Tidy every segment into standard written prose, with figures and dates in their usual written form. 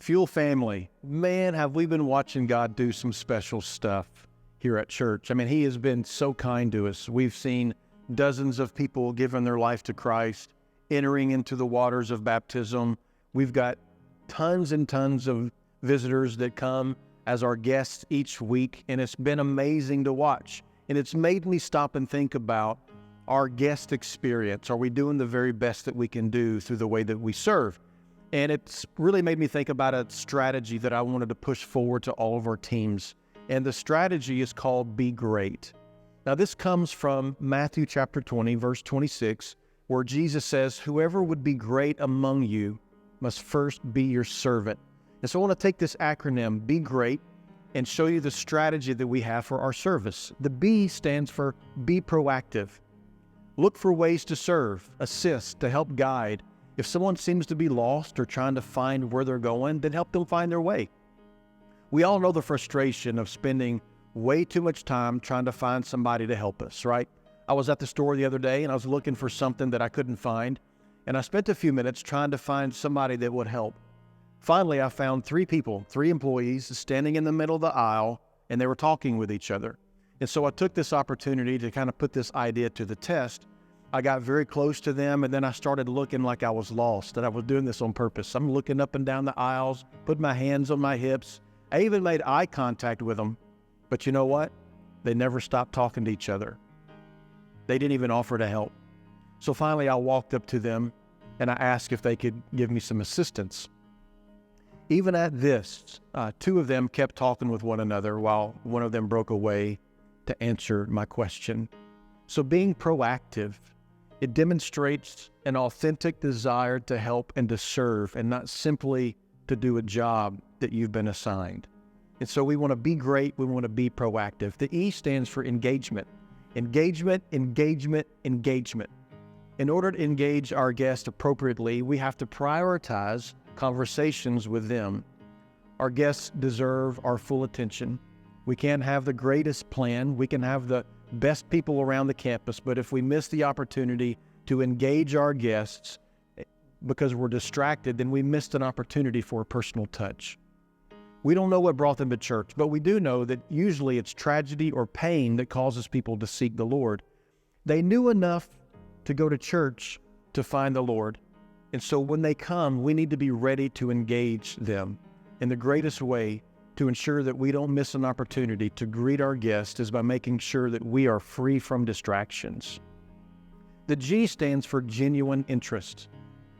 Fuel family, man, have we been watching God do some special stuff here at church. I mean, He has been so kind to us. We've seen dozens of people giving their life to Christ, entering into the waters of baptism. We've got tons and tons of visitors that come as our guests each week, and it's been amazing to watch. And it's made me stop and think about our guest experience. Are we doing the very best that we can do through the way that we serve? And it's really made me think about a strategy that I wanted to push forward to all of our teams. And the strategy is called Be Great. Now, this comes from Matthew chapter 20, verse 26, where Jesus says, "Whoever would be great among you must first be your servant." And so I want to take this acronym, Be Great, and show you the strategy that we have for our service. The B stands for Be Proactive. Look for ways to serve, assist, to help guide. If someone seems to be lost or trying to find where they're going, then help them find their way. We all know the frustration of spending way too much time trying to find somebody to help us, right? I was at the store the other day and I was looking for something that I couldn't find, and I spent a few minutes trying to find somebody that would help. Finally, I found three employees standing in the middle of the aisle, and they were talking with each other. And so I took this opportunity to kind of put this idea to the test. I got very close to them, and then I started looking like I was lost, and I was doing this on purpose. I'm looking up and down the aisles, putting my hands on my hips. I even made eye contact with them, but you know what? They never stopped talking to each other. They didn't even offer to help. So finally, I walked up to them, and I asked if they could give me some assistance. Even at this, two of them kept talking with one another while one of them broke away to answer my question. So being proactive, it demonstrates an authentic desire to help and to serve, and not simply to do a job that you've been assigned. And so we want to be great, we want to be proactive. The E stands for engagement. Engagement, engagement, engagement. In order to engage our guests appropriately, we have to prioritize conversations with them. Our guests deserve our full attention. We can't have the greatest plan, we can have the best people around the campus, but if we miss the opportunity to engage our guests because we're distracted, then we missed an opportunity for a personal touch. We don't know what brought them to church, but we do know that usually it's tragedy or pain that causes people to seek the Lord. They knew enough to go to church to find the Lord, and so when they come, we need to be ready to engage them. And the greatest way to ensure that we don't miss an opportunity to greet our guests is by making sure that we are free from distractions. The G stands for genuine interest.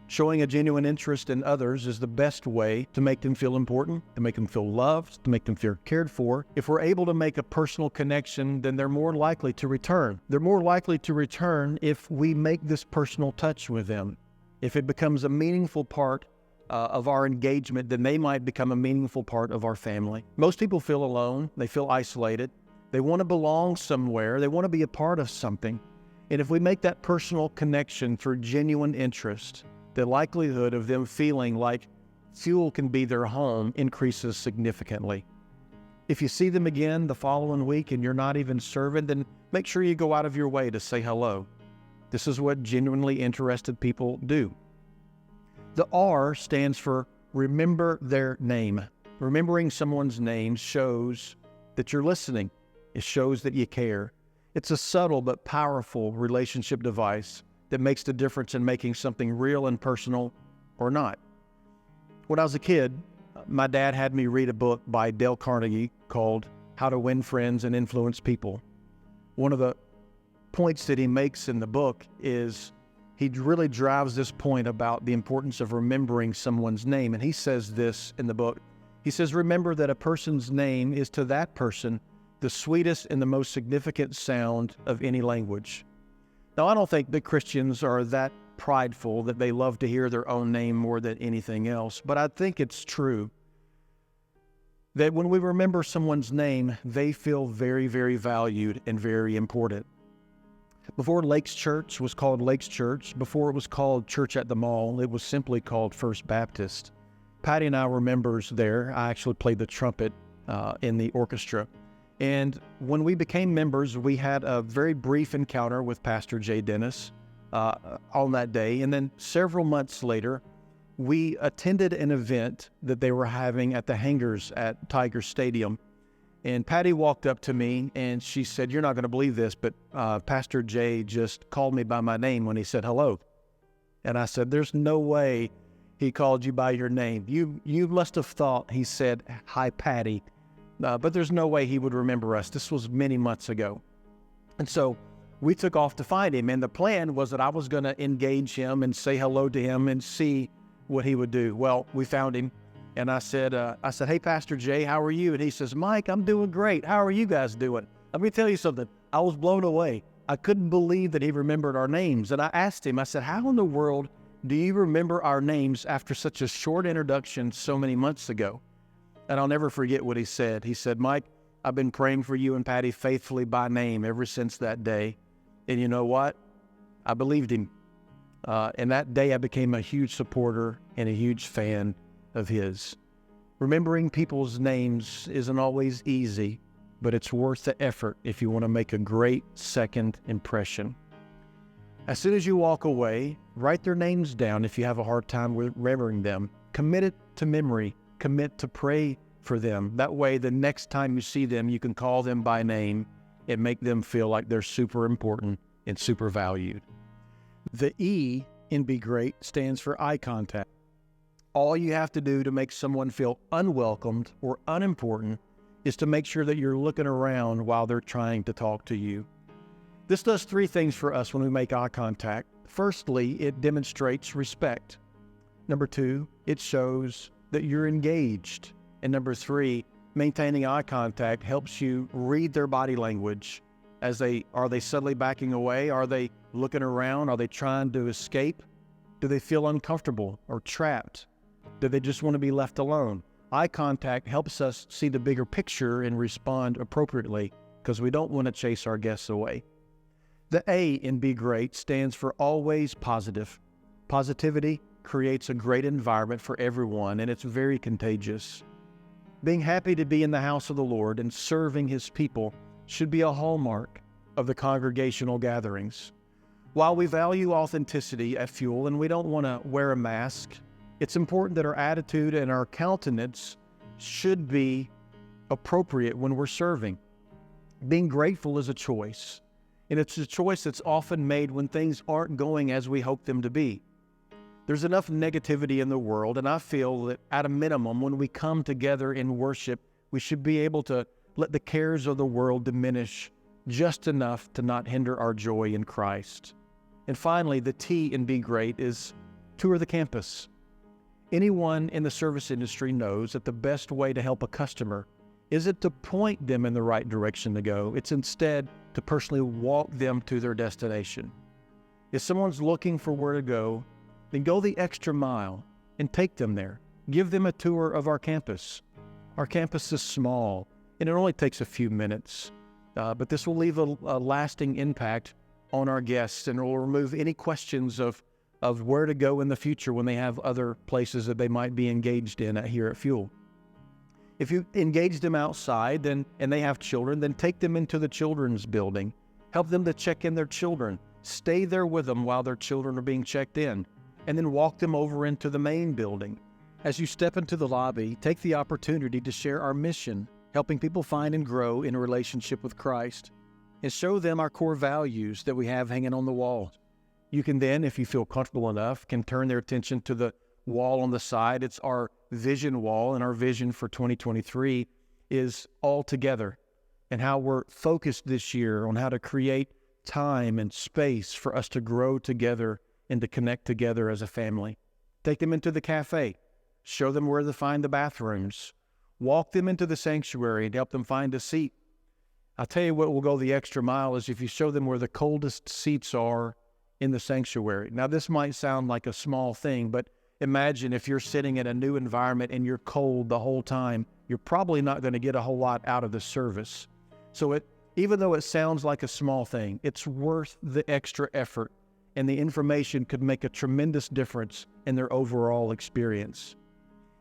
Showing a genuine interest in others is the best way to make them feel important, to make them feel loved, to make them feel cared for. If we're able to make a personal connection, then they're more likely to return. They're more likely to return if we make this personal touch with them. If it becomes a meaningful part of our engagement, then they might become a meaningful part of our family. Most people feel alone. They feel isolated. They want to belong somewhere. They want to be a part of something. And if we make that personal connection through genuine interest, the likelihood of them feeling like Fuel can be their home increases significantly. If you see them again the following week and you're not even serving, then make sure you go out of your way to say hello. This is what genuinely interested people do. The R stands for remember their name. Remembering someone's name shows that you're listening. It shows that you care. It's a subtle but powerful relationship device that makes the difference in making something real and personal or not. When I was a kid, my dad had me read a book by Dale Carnegie called How to Win Friends and Influence People. One of the points that he makes in the book is he really drives this point about the importance of remembering someone's name. And he says this in the book. He says, remember that a person's name is to that person the sweetest and the most significant sound of any language. Now, I don't think that Christians are that prideful that they love to hear their own name more than anything else, but I think it's true that when we remember someone's name, they feel very, very valued and very important. Before Lakes Church was called Lakes Church, before it was called Church at the Mall, it was simply called First Baptist. Patty and I were members there. I actually played the trumpet in the orchestra. And when we became members, we had a very brief encounter with Pastor Jay Dennis on that day. And then several months later, we attended an event that they were having at the hangars at Tiger Stadium. And Patty walked up to me and she said, "You're not going to believe this, but Pastor Jay just called me by my name when he said hello." And I said, "There's no way he called you by your name. You must have thought he said, 'Hi, Patty.' But there's no way he would remember us. This was many months ago." And so we took off to find him. And the plan was that I was going to engage him and say hello to him and see what he would do. Well, we found him. And I said, "Hey, Pastor Jay, how are you?" And he says, "Mike, I'm doing great. How are you guys doing?" Let me tell you something. I was blown away. I couldn't believe that he remembered our names. And I asked him, I said, "How in the world do you remember our names after such a short introduction so many months ago?" And I'll never forget what he said. He said, "Mike, I've been praying for you and Patty faithfully by name ever since that day. And you know what? I believed him. And that day I became a huge supporter and a huge fan of his." Remembering people's names isn't always easy, but it's worth the effort if you want to make a great second impression. As soon as you walk away, write their names down if you have a hard time remembering them. Commit it to memory. Commit to pray for them. That way, the next time you see them, you can call them by name and make them feel like they're super important and super valued. The E in Be Great stands for eye contact. All you have to do to make someone feel unwelcomed or unimportant is to make sure that you're looking around while they're trying to talk to you. This does three things for us when we make eye contact. Firstly, it demonstrates respect. Number two, it shows that you're engaged. And number three, maintaining eye contact helps you read their body language. Are they subtly backing away? Are they looking around? Are they trying to escape? Do they feel uncomfortable or trapped? Do they just want to be left alone? Eye contact helps us see the bigger picture and respond appropriately because we don't want to chase our guests away. The A in Be Great stands for always positive. Positivity creates a great environment for everyone, and it's very contagious. Being happy to be in the house of the Lord and serving His people should be a hallmark of the congregational gatherings. While we value authenticity at Fuel and we don't want to wear a mask, it's important that our attitude and our countenance should be appropriate when we're serving. Being grateful is a choice, and it's a choice that's often made when things aren't going as we hope them to be. There's enough negativity in the world, and I feel that at a minimum, when we come together in worship, we should be able to let the cares of the world diminish just enough to not hinder our joy in Christ. And finally, the T in Be Great is tour the campus. Anyone in the service industry knows that the best way to help a customer isn't to point them in the right direction to go. It's instead to personally walk them to their destination. If someone's looking for where to go, then go the extra mile and take them there. Give them a tour of our campus. Our campus is small, and it only takes a few minutes, but this will leave a lasting impact on our guests, and it will remove any questions of where to go in the future when they have other places that they might be engaged in here at Fuel. If you engage them outside and they have children, then take them into the children's building. Help them to check in their children. Stay there with them while their children are being checked in, and then walk them over into the main building. As you step into the lobby, take the opportunity to share our mission, helping people find and grow in a relationship with Christ, and show them our core values that we have hanging on the wall. You can then, if you feel comfortable enough, can turn their attention to the wall on the side. It's our vision wall, and our vision for 2023 is all together, and how we're focused this year on how to create time and space for us to grow together and to connect together as a family. Take them into the cafe. Show them where to find the bathrooms. Walk them into the sanctuary and help them find a seat. I'll tell you what will go the extra mile is if you show them where the coldest seats are in the sanctuary. Now, this might sound like a small thing, but imagine if you're sitting in a new environment and you're cold the whole time, you're probably not going to get a whole lot out of the service. So even though it sounds like a small thing, it's worth the extra effort, and the information could make a tremendous difference in their overall experience.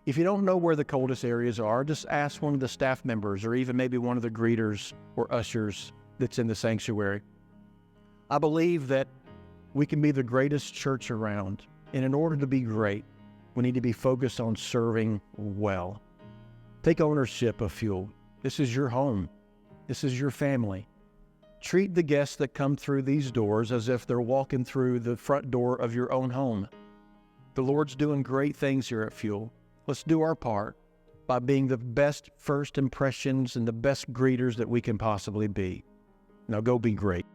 If you don't know where the coldest areas are, just ask one of the staff members or even maybe one of the greeters or ushers that's in the sanctuary. I believe that we can be the greatest church around, and in order to be great, We need to be focused on serving well. Take ownership of Fuel. This is your home. This is your family. Treat the guests that come through these doors as if they're walking through the front door of your own home. The Lord's doing great things here at Fuel. Let's do our part by being the best first impressions and the best greeters that we can possibly be. Now go be great.